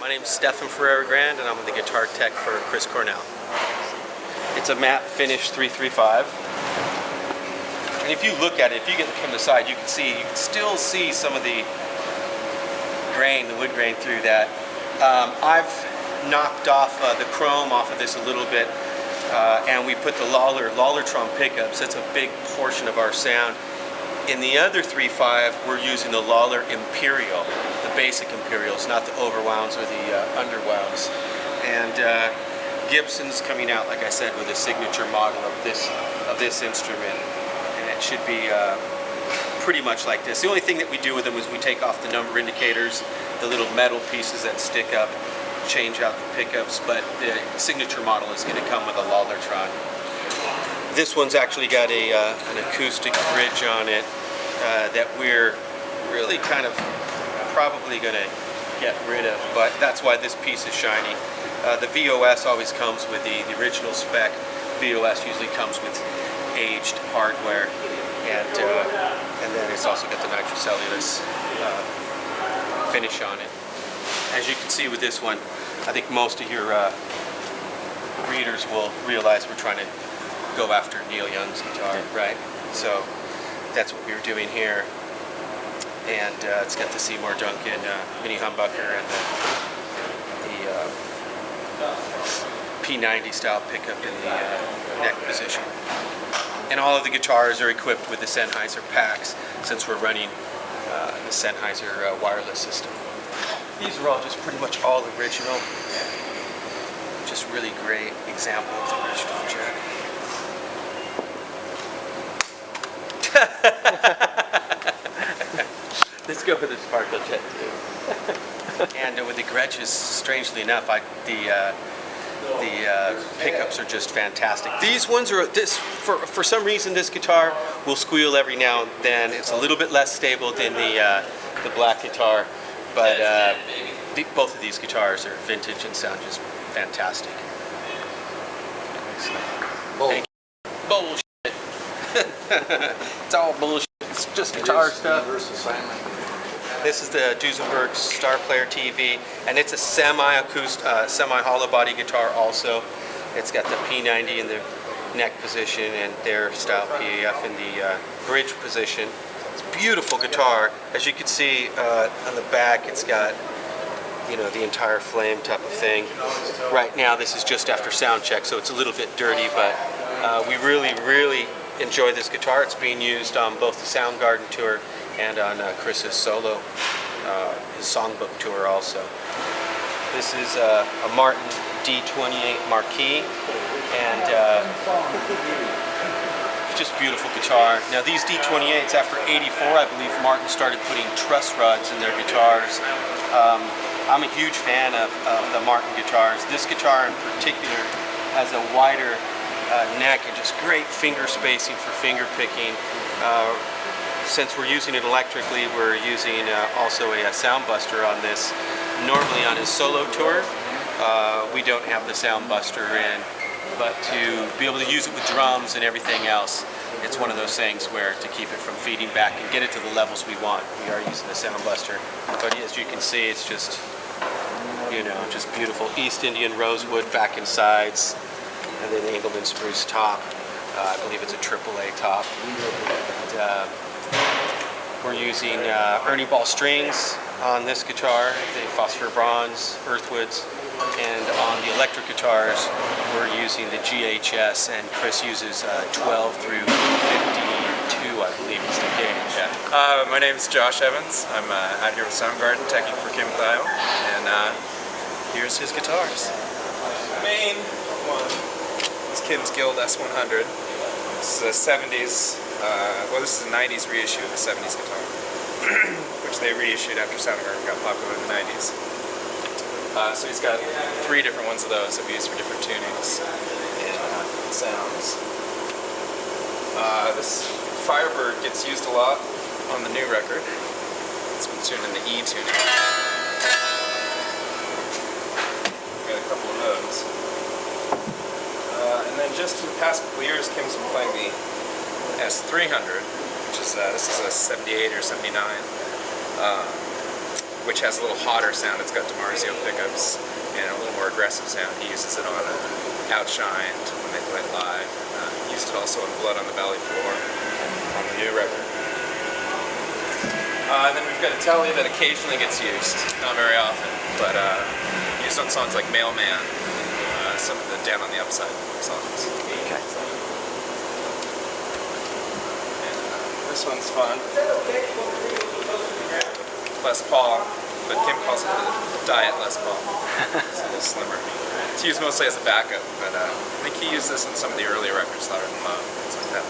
name's Stefan Ferreira-Grand, and I'm the guitar tech for Chris Cornell. It's a matte finish 335. And if you look at it, if you get it from the side, you can still see some of the grain, the wood grain through that. I've knocked off the chrome off of this a little bit, and we put the Lollertron pickups. That's a big portion of our sound. In the other 3.5, we're using the Lollar Imperial, the basic Imperials, not the overwounds or the underwounds. And Gibson's coming out, like I said, with a signature model of this instrument, and it should be pretty much like this. The only thing that we do with them is we take off the number indicators, the little metal pieces that stick up, change out the pickups, but the signature model is going to come with a Lollertron. This one's actually got an acoustic bridge on it that we're really kind of probably going to get rid of, but that's why this piece is shiny. The VOS always comes with the original spec. VOS usually comes with aged hardware, and then it's also got the nitrocellulose finish on it. As you can see with this one, I think most of your readers will realize we're trying to go after Neil Young's guitar, right? So that's what we were doing here. And it's got the Seymour Duncan mini humbucker and the P90 style pickup in the neck position. And all of the guitars are equipped with the Sennheiser packs, since we're running the Sennheiser wireless system. These are all just pretty much all original. Just really great example of the original jet. Let's go with the sparkle jet too. And with the Gretches, strangely enough, the pickups are just fantastic. These ones are for some reason this guitar will squeal every now and then. It's a little bit less stable than the black guitar, but both of these guitars are vintage and sound just fantastic. Bullshit. It's all bullshit. It's just guitar stuff. This is the Dusenberg Star Player TV, and it's a semi-hollow body guitar also. It's got the P90 in the neck position and their style PAF in the bridge position. It's a beautiful guitar. As you can see on the back, it's got, you know, the entire flame type of thing. Right now this is just after sound check, so it's a little bit dirty, but we really enjoy this guitar. It's being used on both the Soundgarden tour and on Chris's solo, his songbook tour also. This is a Martin D28 Marquis, and just beautiful guitar. Now these D28s, after '84, I believe Martin started putting truss rods in their guitars. I'm a huge fan of the Martin guitars. This guitar in particular has a wider neck and just great finger spacing for finger picking. Since we're using it electrically, we're using also a sound buster on this. Normally on his solo tour, we don't have the sound buster in, but to be able to use it with drums and everything else, it's one of those things where to keep it from feeding back and get it to the levels we want, we are using the sound buster. But as you can see, it's just, you know, just beautiful East Indian rosewood back and sides, and then Engelmann spruce top. I believe it's a AAA top. And, we're using Ernie Ball strings on this guitar, the phosphor bronze, earthwoods, and on the electric guitars we're using the GHS, and Chris uses 12 through 52, I believe is the gauge. Yeah. My name is Josh Evans. I'm out here with Soundgarden, teching for Kim Thayil, and here's his guitars. Main one is Kim's Guild S100. This is a 70s, well, this is a 90s reissue of the 70s guitar, which they reissued after Soundgarden got popular in the 90s. So he's got 3 different ones of those that we use for different tunings and sounds. This Firebird gets used a lot on the new record. It's been tuned in the E tuning. Got a couple of those. And then just in the past couple of years, Kim's been playing the S300, which is this is a 78 or 79 which has a little hotter sound. It's got DiMarzio pickups and a little more aggressive sound. He uses it on Outshined when they play live. He used it also on Blood on the Valley Floor on the new record. And then we've got a Telly that occasionally gets used, not very often, but used on songs like Mailman, some of the Down on the Upside songs. Okay. And this one's fun. Les Paul, but Kim calls it the Diet Les Paul. It's a little slimmer. It's used mostly as a backup, but I think he used this on some of the early records, Louder Than Love, things like that.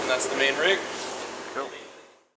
And that's the main rig.